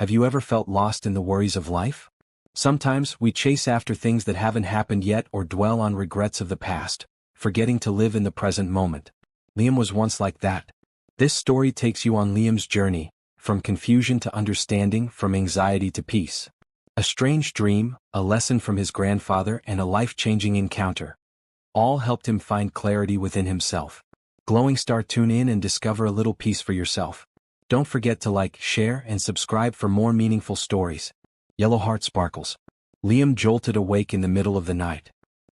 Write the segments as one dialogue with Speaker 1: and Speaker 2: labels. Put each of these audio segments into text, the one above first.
Speaker 1: Have you ever felt lost in the worries of life? Sometimes we chase after things that haven't happened yet or dwell on regrets of the past, forgetting to live in the present moment. Liam was once like that. This story takes you on Liam's journey, from confusion to understanding, from anxiety to peace. A strange dream, a lesson from his grandfather, and a life-changing encounter. All helped him find clarity within himself. Glowing Star, tune in and discover a little peace for yourself. Don't forget to like, share, and subscribe for more meaningful stories. Yellow Heart Sparkles. Liam jolted awake in the middle of the night.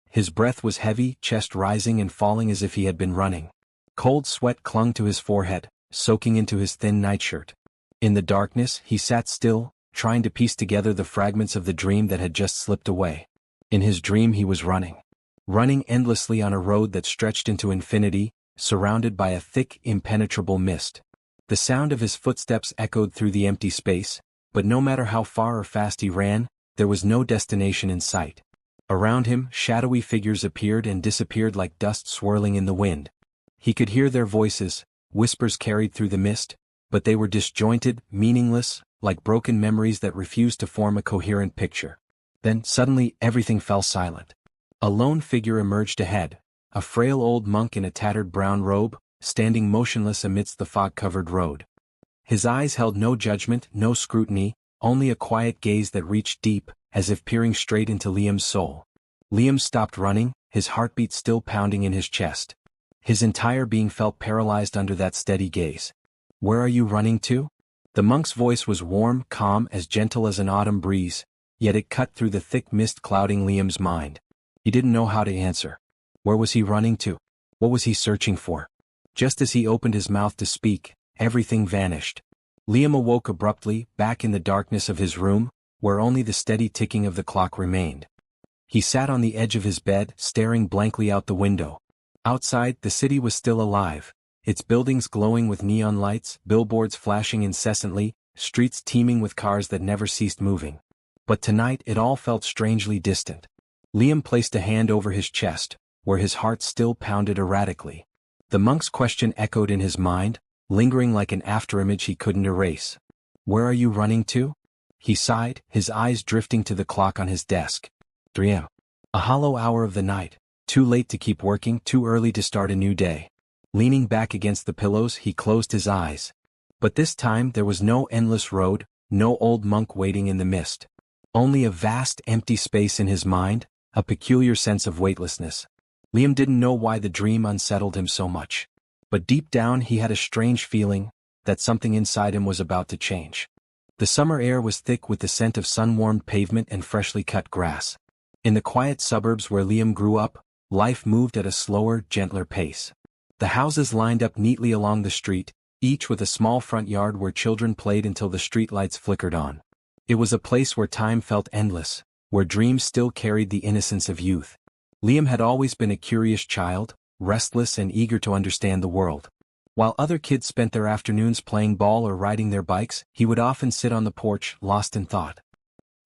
Speaker 1: His breath was heavy, chest rising and falling as if he had been running. Cold sweat clung to his forehead, soaking into his thin nightshirt. In the darkness, he sat still, trying to piece together the fragments of the dream that had just slipped away. In his dream he was running. Running endlessly on a road that stretched into infinity, surrounded by a thick, impenetrable mist. The sound of his footsteps echoed through the empty space, but no matter how far or fast he ran, there was no destination in sight. Around him, shadowy figures appeared and disappeared like dust swirling in the wind. He could hear their voices, whispers carried through the mist, but they were disjointed, meaningless, like broken memories that refused to form a coherent picture. Then, suddenly, everything fell silent. A lone figure emerged ahead, a frail old monk in a tattered brown robe, standing motionless amidst the fog-covered road. His eyes held no judgment, no scrutiny, only a quiet gaze that reached deep, as if peering straight into Liam's soul. Liam stopped running, his heartbeat still pounding in his chest. His entire being felt paralyzed under that steady gaze. "Where are you running to?" The monk's voice was warm, calm, as gentle as an autumn breeze, yet it cut through the thick mist clouding Liam's mind. He didn't know how to answer. Where was he running to? What was he searching for? Just as he opened his mouth to speak, everything vanished. Liam awoke abruptly, back in the darkness of his room, where only the steady ticking of the clock remained. He sat on the edge of his bed, staring blankly out the window. Outside, the city was still alive, its buildings glowing with neon lights, billboards flashing incessantly, streets teeming with cars that never ceased moving. But tonight it all felt strangely distant. Liam placed a hand over his chest, where his heart still pounded erratically. The monk's question echoed in his mind, lingering like an afterimage he couldn't erase. "Where are you running to?" He sighed, his eyes drifting to the clock on his desk. 3 a.m. A hollow hour of the night, too late to keep working, too early to start a new day. Leaning back against the pillows, he closed his eyes. But this time there was no endless road, no old monk waiting in the mist. Only a vast empty space in his mind, a peculiar sense of weightlessness. Liam didn't know why the dream unsettled him so much. But deep down he had a strange feeling that something inside him was about to change. The summer air was thick with the scent of sun-warmed pavement and freshly cut grass. In the quiet suburbs where Liam grew up, life moved at a slower, gentler pace. The houses lined up neatly along the street, each with a small front yard where children played until the streetlights flickered on. It was a place where time felt endless, where dreams still carried the innocence of youth. Liam had always been a curious child, restless and eager to understand the world. While other kids spent their afternoons playing ball or riding their bikes, he would often sit on the porch, lost in thought.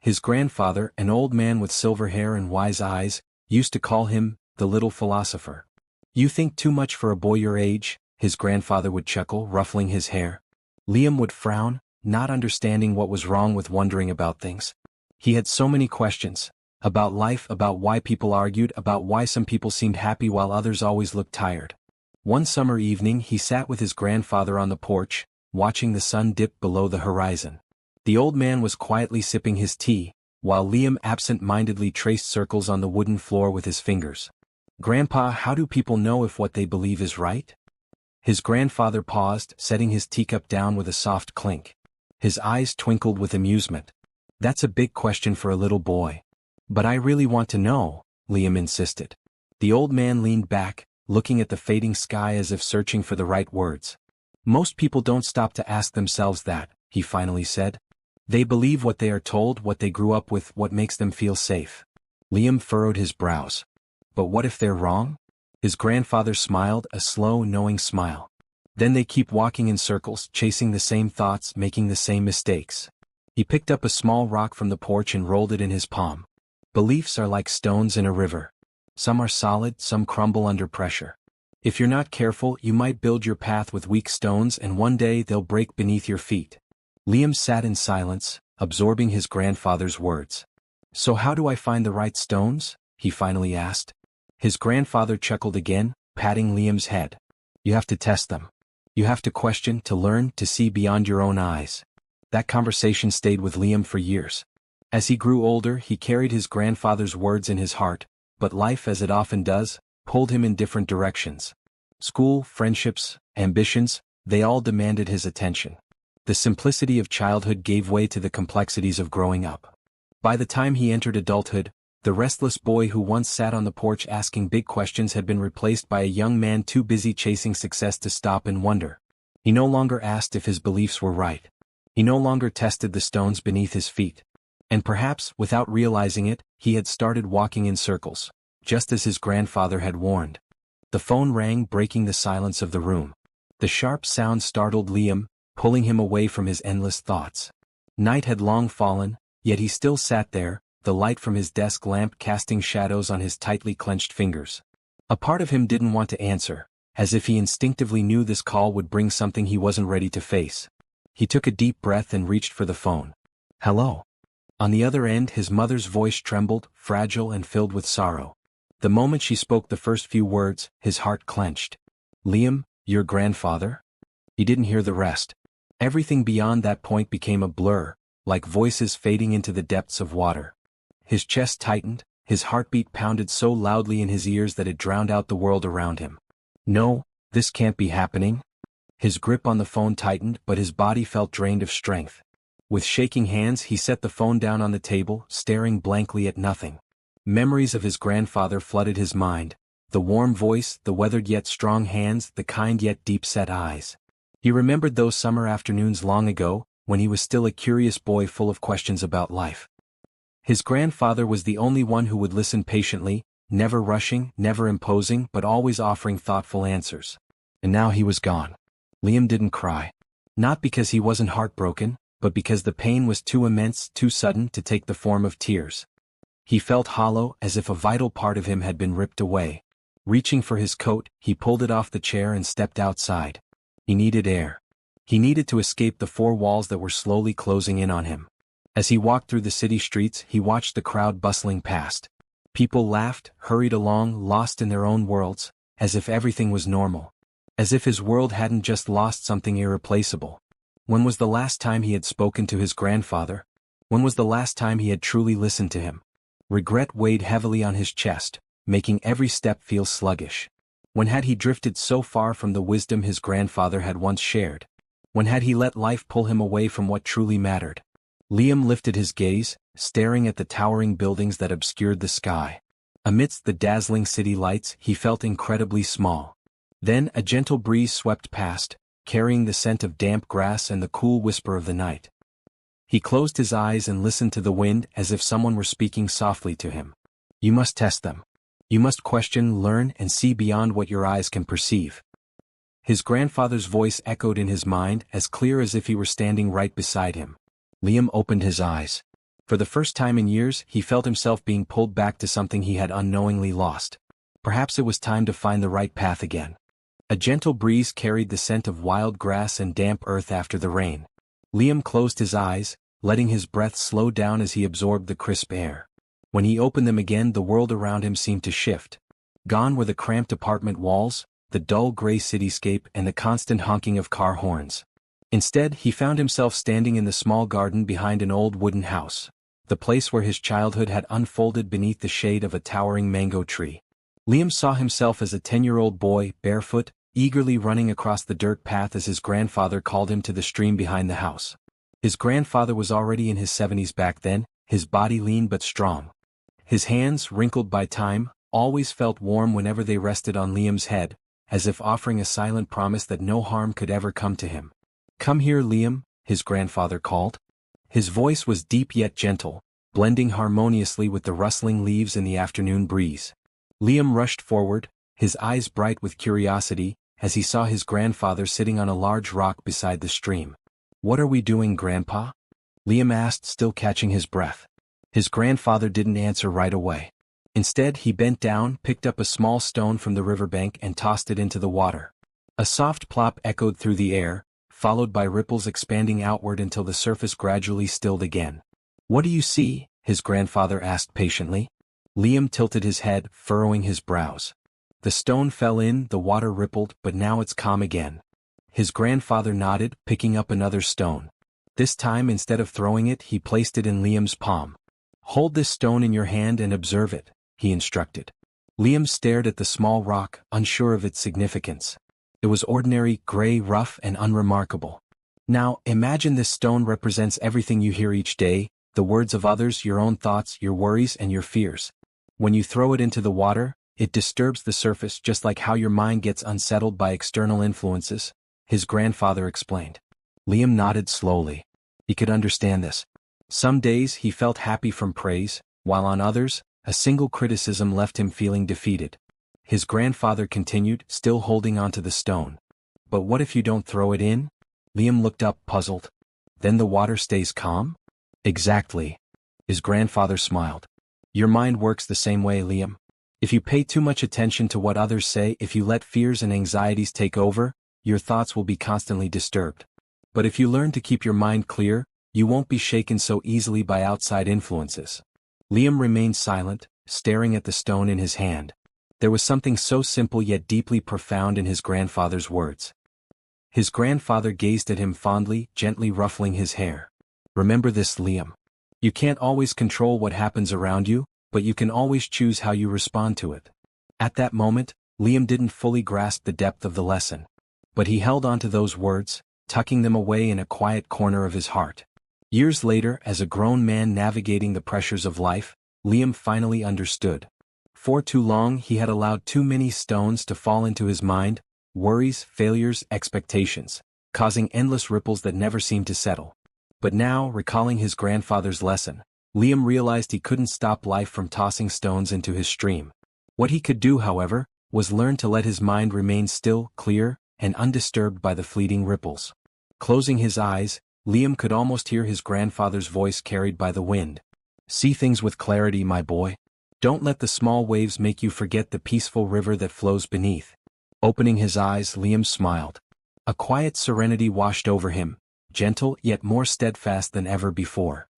Speaker 1: His grandfather, an old man with silver hair and wise eyes, used to call him the little philosopher. "You think too much for a boy your age," his grandfather would chuckle, ruffling his hair. Liam would frown, not understanding what was wrong with wondering about things. He had so many questions. About life, about why people argued, about why some people seemed happy while others always looked tired. One summer evening he sat with his grandfather on the porch, watching the sun dip below the horizon. The old man was quietly sipping his tea, while Liam absent-mindedly traced circles on the wooden floor with his fingers. "Grandpa, how do people know if what they believe is right?" His grandfather paused, setting his teacup down with a soft clink. His eyes twinkled with amusement. "That's a big question for a little boy. But I really want to know," Liam insisted. The old man leaned back, looking at the fading sky as if searching for the right words. "Most people don't stop to ask themselves that," he finally said. "They believe what they are told, what they grew up with, what makes them feel safe." Liam furrowed his brows. "But what if they're wrong?" His grandfather smiled, a slow, knowing smile. "Then they keep walking in circles, chasing the same thoughts, making the same mistakes." He picked up a small rock from the porch and rolled it in his palm. "Beliefs are like stones in a river. Some are solid, some crumble under pressure. If you're not careful, you might build your path with weak stones and one day they'll break beneath your feet." Liam sat in silence, absorbing his grandfather's words. "So how do I find the right stones?" he finally asked. His grandfather chuckled again, patting Liam's head. "You have to test them. You have to question, to learn, to see beyond your own eyes." That conversation stayed with Liam for years. As he grew older, he carried his grandfather's words in his heart, but life, as it often does, pulled him in different directions. School, friendships, ambitions, they all demanded his attention. The simplicity of childhood gave way to the complexities of growing up. By the time he entered adulthood, the restless boy who once sat on the porch asking big questions had been replaced by a young man too busy chasing success to stop and wonder. He no longer asked if his beliefs were right. He no longer tested the stones beneath his feet. And perhaps, without realizing it, he had started walking in circles, just as his grandfather had warned. The phone rang, breaking the silence of the room. The sharp sound startled Liam, pulling him away from his endless thoughts. Night had long fallen, yet he still sat there, the light from his desk lamp casting shadows on his tightly clenched fingers. A part of him didn't want to answer, as if he instinctively knew this call would bring something he wasn't ready to face. He took a deep breath and reached for the phone. "Hello?" On the other end, his mother's voice trembled, fragile and filled with sorrow. The moment she spoke the first few words, his heart clenched. "Liam, your grandfather?" He didn't hear the rest. Everything beyond that point became a blur, like voices fading into the depths of water. His chest tightened, his heartbeat pounded so loudly in his ears that it drowned out the world around him. "No, this can't be happening." His grip on the phone tightened, but his body felt drained of strength. With shaking hands, he set the phone down on the table, staring blankly at nothing. Memories of his grandfather flooded his mind, the warm voice, the weathered yet strong hands, the kind yet deep-set eyes. He remembered those summer afternoons long ago, when he was still a curious boy full of questions about life. His grandfather was the only one who would listen patiently, never rushing, never imposing, but always offering thoughtful answers. And now he was gone. Liam didn't cry. Not because he wasn't heartbroken, but because the pain was too immense, too sudden to take the form of tears. He felt hollow, as if a vital part of him had been ripped away. Reaching for his coat, he pulled it off the chair and stepped outside. He needed air. He needed to escape the four walls that were slowly closing in on him. As he walked through the city streets, he watched the crowd bustling past. People laughed, hurried along, lost in their own worlds, as if everything was normal. As if his world hadn't just lost something irreplaceable. When was the last time he had spoken to his grandfather? When was the last time he had truly listened to him? Regret weighed heavily on his chest, making every step feel sluggish. When had he drifted so far from the wisdom his grandfather had once shared? When had he let life pull him away from what truly mattered? Liam lifted his gaze, staring at the towering buildings that obscured the sky. Amidst the dazzling city lights, he felt incredibly small. Then a gentle breeze swept past, carrying the scent of damp grass and the cool whisper of the night. He closed his eyes and listened to the wind as if someone were speaking softly to him. "You must test them. You must question, learn, and see beyond what your eyes can perceive." His grandfather's voice echoed in his mind, as clear as if he were standing right beside him. Liam opened his eyes. For the first time in years, he felt himself being pulled back to something he had unknowingly lost. Perhaps it was time to find the right path again. A gentle breeze carried the scent of wild grass and damp earth after the rain. Liam closed his eyes, letting his breath slow down as he absorbed the crisp air. When he opened them again, the world around him seemed to shift. Gone were the cramped apartment walls, the dull gray cityscape, and the constant honking of car horns. Instead, he found himself standing in the small garden behind an old wooden house, the place where his childhood had unfolded beneath the shade of a towering mango tree. Liam saw himself as a 10-year-old boy, barefoot, eagerly running across the dirt path as his grandfather called him to the stream behind the house. His grandfather was already in his 70s back then, his body lean but strong. His hands, wrinkled by time, always felt warm whenever they rested on Liam's head, as if offering a silent promise that no harm could ever come to him. "Come here, Liam," his grandfather called. His voice was deep yet gentle, blending harmoniously with the rustling leaves in the afternoon breeze. Liam rushed forward, his eyes bright with curiosity, as he saw his grandfather sitting on a large rock beside the stream. "What are we doing, Grandpa?" Liam asked, still catching his breath. His grandfather didn't answer right away. Instead, he bent down, picked up a small stone from the riverbank and tossed it into the water. A soft plop echoed through the air, followed by ripples expanding outward until the surface gradually stilled again. "What do you see?" his grandfather asked patiently. Liam tilted his head, furrowing his brows. "The stone fell in, the water rippled, but now it's calm again." His grandfather nodded, picking up another stone. This time, instead of throwing it, he placed it in Liam's palm. "Hold this stone in your hand and observe it," he instructed. Liam stared at the small rock, unsure of its significance. It was ordinary, gray, rough, and unremarkable. "Now, imagine this stone represents everything you hear each day, the words of others, your own thoughts, your worries, and your fears. When you throw it into the water, it disturbs the surface just like how your mind gets unsettled by external influences," his grandfather explained. Liam nodded slowly. He could understand this. Some days he felt happy from praise, while on others, a single criticism left him feeling defeated. His grandfather continued, still holding onto the stone. "But what if you don't throw it in?" Liam looked up, puzzled. "Then the water stays calm?" "Exactly." His grandfather smiled. "Your mind works the same way, Liam. If you pay too much attention to what others say, if you let fears and anxieties take over, your thoughts will be constantly disturbed. But if you learn to keep your mind clear, you won't be shaken so easily by outside influences." Liam remained silent, staring at the stone in his hand. There was something so simple yet deeply profound in his grandfather's words. His grandfather gazed at him fondly, gently ruffling his hair. "Remember this, Liam. You can't always control what happens around you, but you can always choose how you respond to it." At that moment, Liam didn't fully grasp the depth of the lesson. But he held on to those words, tucking them away in a quiet corner of his heart. Years later, as a grown man navigating the pressures of life, Liam finally understood. For too long he had allowed too many stones to fall into his mind, worries, failures, expectations, causing endless ripples that never seemed to settle. But now, recalling his grandfather's lesson, Liam realized he couldn't stop life from tossing stones into his stream. What he could do, however, was learn to let his mind remain still, clear, and undisturbed by the fleeting ripples. Closing his eyes, Liam could almost hear his grandfather's voice carried by the wind. "See things with clarity, my boy. Don't let the small waves make you forget the peaceful river that flows beneath." Opening his eyes, Liam smiled. A quiet serenity washed over him, gentle yet more steadfast than ever before.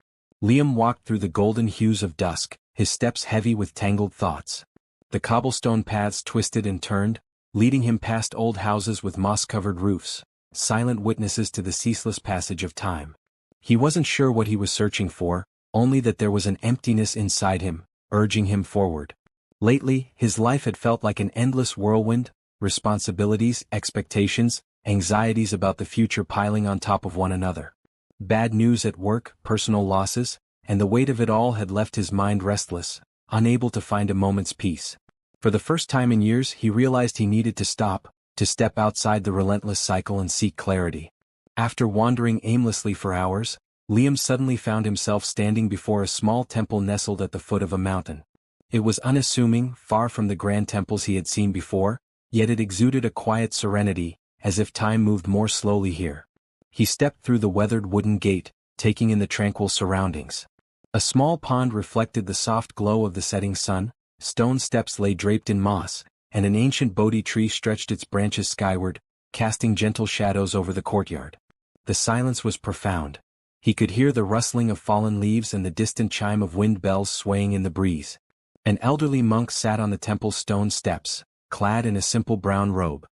Speaker 1: Liam walked through the golden hues of dusk, his steps heavy with tangled thoughts. The cobblestone paths twisted and turned, leading him past old houses with moss-covered roofs, silent witnesses to the ceaseless passage of time. He wasn't sure what he was searching for, only that there was an emptiness inside him, urging him forward. Lately, his life had felt like an endless whirlwind, responsibilities, expectations, anxieties about the future piling on top of one another. Bad news at work, personal losses, and the weight of it all had left his mind restless, unable to find a moment's peace. For the first time in years, he realized he needed to stop, to step outside the relentless cycle and seek clarity. After wandering aimlessly for hours, Liam suddenly found himself standing before a small temple nestled at the foot of a mountain. It was unassuming, far from the grand temples he had seen before, yet it exuded a quiet serenity, as if time moved more slowly here. He stepped through the weathered wooden gate, taking in the tranquil surroundings. A small pond reflected the soft glow of the setting sun, stone steps lay draped in moss, and an ancient Bodhi tree stretched its branches skyward, casting gentle shadows over the courtyard. The silence was profound. He could hear the rustling of fallen leaves and the distant chime of wind bells swaying in the breeze. An elderly monk sat on the temple's stone steps, clad in a simple brown robe.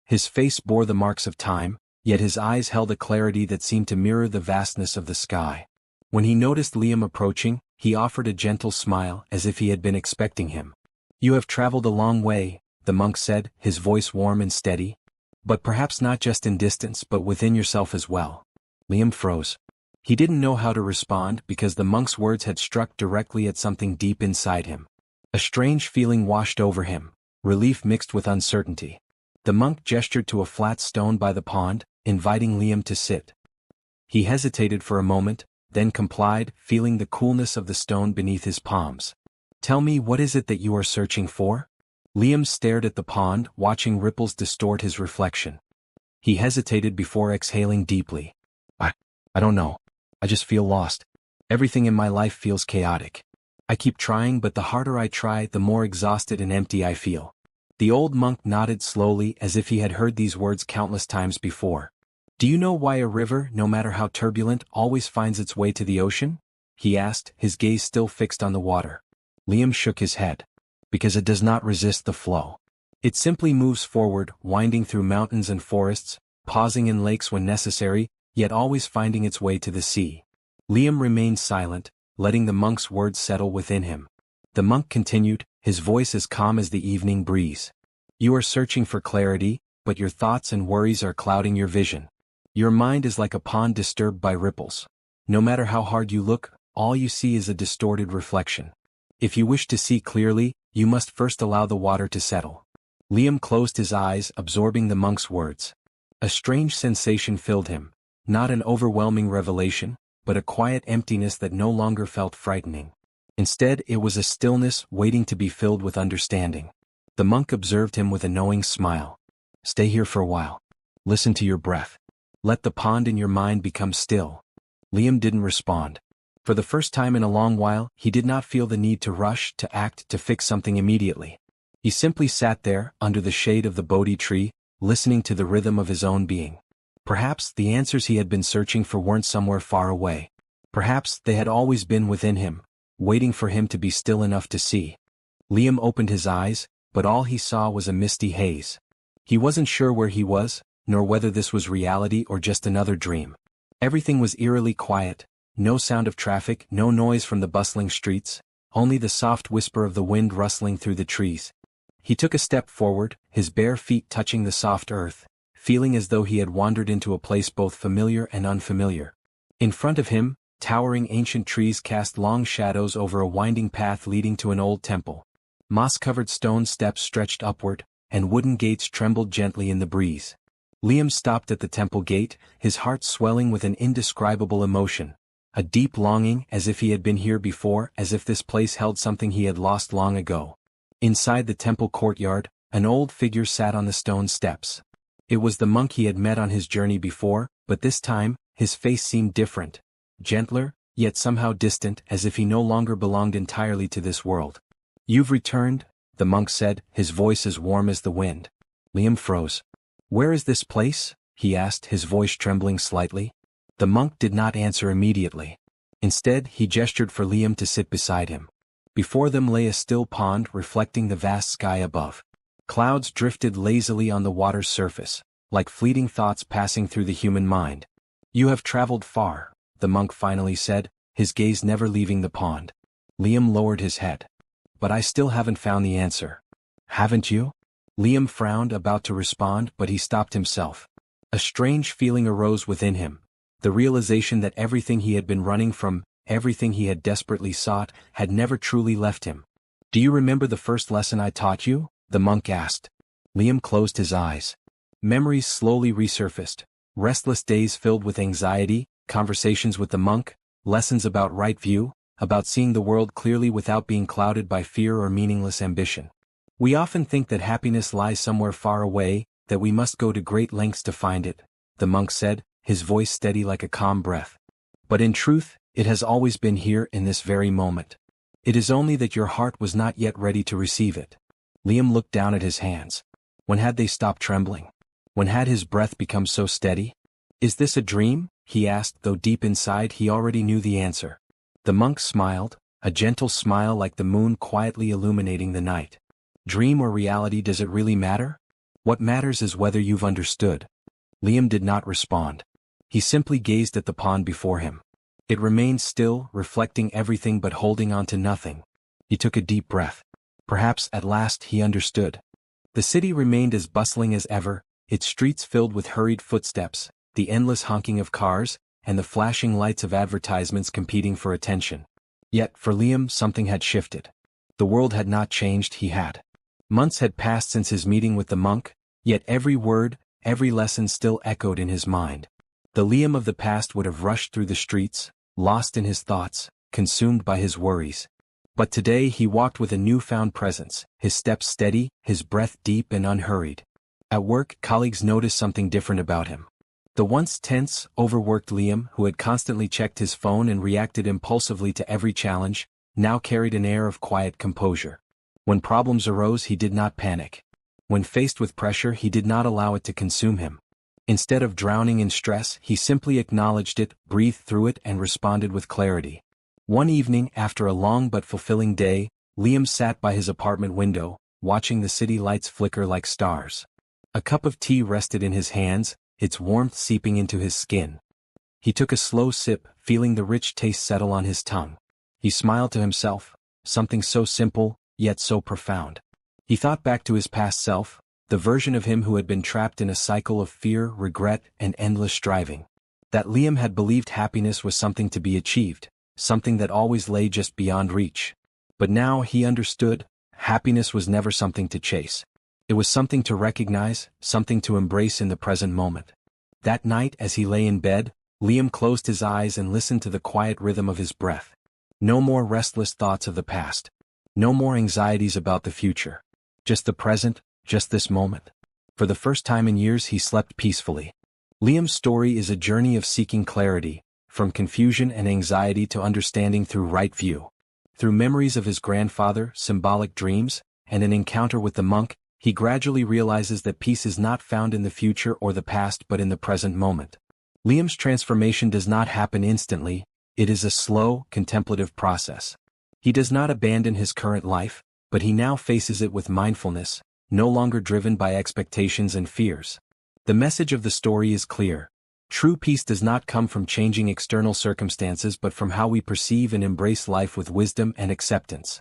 Speaker 1: His face bore the marks of time, yet his eyes held a clarity that seemed to mirror the vastness of the sky. When he noticed Liam approaching, he offered a gentle smile as if he had been expecting him. "You have traveled a long way," the monk said, his voice warm and steady. "But perhaps not just in distance but within yourself as well." Liam froze. He didn't know how to respond because the monk's words had struck directly at something deep inside him. A strange feeling washed over him, relief mixed with uncertainty. The monk gestured to a flat stone by the pond, inviting Liam to sit. He hesitated for a moment, then complied, feeling the coolness of the stone beneath his palms. "Tell me, what is it that you are searching for?" Liam stared at the pond, watching ripples distort his reflection. He hesitated before exhaling deeply. I don't know. I just feel lost. Everything in my life feels chaotic. I keep trying, but the harder I try, the more exhausted and empty I feel." The old monk nodded slowly as if he had heard these words countless times before. Do you know why a river, no matter how turbulent, always finds its way to the ocean? He asked, his gaze still fixed on the water. Liam shook his head. Because it does not resist the flow. It simply moves forward, winding through mountains and forests, pausing in lakes when necessary, yet always finding its way to the sea. Liam remained silent, letting the monk's words settle within him. The monk continued, his voice as calm as the evening breeze. You are searching for clarity, but your thoughts and worries are clouding your vision. Your mind is like a pond disturbed by ripples. No matter how hard you look, all you see is a distorted reflection. If you wish to see clearly, you must first allow the water to settle. Liam closed his eyes, absorbing the monk's words. A strange sensation filled him, not an overwhelming revelation, but a quiet emptiness that no longer felt frightening. Instead, it was a stillness waiting to be filled with understanding. The monk observed him with a knowing smile. Stay here for a while. Listen to your breath. Let the pond in your mind become still. Liam didn't respond. For the first time in a long while, he did not feel the need to rush, to act, to fix something immediately. He simply sat there, under the shade of the Bodhi tree, listening to the rhythm of his own being. Perhaps the answers he had been searching for weren't somewhere far away. Perhaps they had always been within him, waiting for him to be still enough to see. Liam opened his eyes, but all he saw was a misty haze. He wasn't sure where he was, nor whether this was reality or just another dream. Everything was eerily quiet, no sound of traffic, no noise from the bustling streets, only the soft whisper of the wind rustling through the trees. He took a step forward, his bare feet touching the soft earth, feeling as though he had wandered into a place both familiar and unfamiliar. In front of him, towering ancient trees cast long shadows over a winding path leading to an old temple. Moss-covered stone steps stretched upward, and wooden gates trembled gently in the breeze. Liam stopped at the temple gate, his heart swelling with an indescribable emotion. A deep longing, as if he had been here before, as if this place held something he had lost long ago. Inside the temple courtyard, an old figure sat on the stone steps. It was the monk he had met on his journey before, but this time, his face seemed different. Gentler, yet somehow distant, as if he no longer belonged entirely to this world. You've returned, the monk said, his voice as warm as the wind. Liam froze. Where is this place? He asked, his voice trembling slightly. The monk did not answer immediately. Instead, he gestured for Liam to sit beside him. Before them lay a still pond reflecting the vast sky above. Clouds drifted lazily on the water's surface, like fleeting thoughts passing through the human mind. You have traveled far, the monk finally said, his gaze never leaving the pond. Liam lowered his head. But I still haven't found the answer. Haven't you? Liam frowned, about to respond, but he stopped himself. A strange feeling arose within him. The realization that everything he had been running from, everything he had desperately sought, had never truly left him. Do you remember the first lesson I taught you? The monk asked. Liam closed his eyes. Memories slowly resurfaced. Restless days filled with anxiety, conversations with the monk, lessons about right view, about seeing the world clearly without being clouded by fear or meaningless ambition. We often think that happiness lies somewhere far away, that we must go to great lengths to find it, the monk said, his voice steady like a calm breath. But in truth, it has always been here in this very moment. It is only that your heart was not yet ready to receive it. Liam looked down at his hands. When had they stopped trembling? When had his breath become so steady? Is this a dream? He asked, though deep inside he already knew the answer. The monk smiled, a gentle smile like the moon quietly illuminating the night. Dream or reality, does it really matter? What matters is whether you've understood. Liam did not respond. He simply gazed at the pond before him. It remained still, reflecting everything but holding on to nothing. He took a deep breath. Perhaps at last he understood. The city remained as bustling as ever, its streets filled with hurried footsteps, the endless honking of cars, and the flashing lights of advertisements competing for attention. Yet, for Liam, something had shifted. The world had not changed, he had. Months had passed since his meeting with the monk, yet every word, every lesson still echoed in his mind. The Liam of the past would have rushed through the streets, lost in his thoughts, consumed by his worries. But today he walked with a newfound presence, his steps steady, his breath deep and unhurried. At work, colleagues noticed something different about him. The once tense, overworked Liam, who had constantly checked his phone and reacted impulsively to every challenge, now carried an air of quiet composure. When problems arose, he did not panic. When faced with pressure, he did not allow it to consume him. Instead of drowning in stress, he simply acknowledged it, breathed through it, and responded with clarity. One evening, after a long but fulfilling day, Liam sat by his apartment window, watching the city lights flicker like stars. A cup of tea rested in his hands, its warmth seeping into his skin. He took a slow sip, feeling the rich taste settle on his tongue. He smiled to himself, something so simple, yet so profound. He thought back to his past self, the version of him who had been trapped in a cycle of fear, regret, and endless striving. That Liam had believed happiness was something to be achieved, something that always lay just beyond reach. But now he understood, happiness was never something to chase. It was something to recognize, something to embrace in the present moment. That night, as he lay in bed, Liam closed his eyes and listened to the quiet rhythm of his breath. No more restless thoughts of the past. No more anxieties about the future. Just the present, just this moment. For the first time in years he slept peacefully. Liam's story is a journey of seeking clarity, from confusion and anxiety to understanding through right view. Through memories of his grandfather, symbolic dreams, and an encounter with the monk, he gradually realizes that peace is not found in the future or the past but in the present moment. Liam's transformation does not happen instantly, it is a slow, contemplative process. He does not abandon his current life, but he now faces it with mindfulness, no longer driven by expectations and fears. The message of the story is clear. True peace does not come from changing external circumstances but from how we perceive and embrace life with wisdom and acceptance.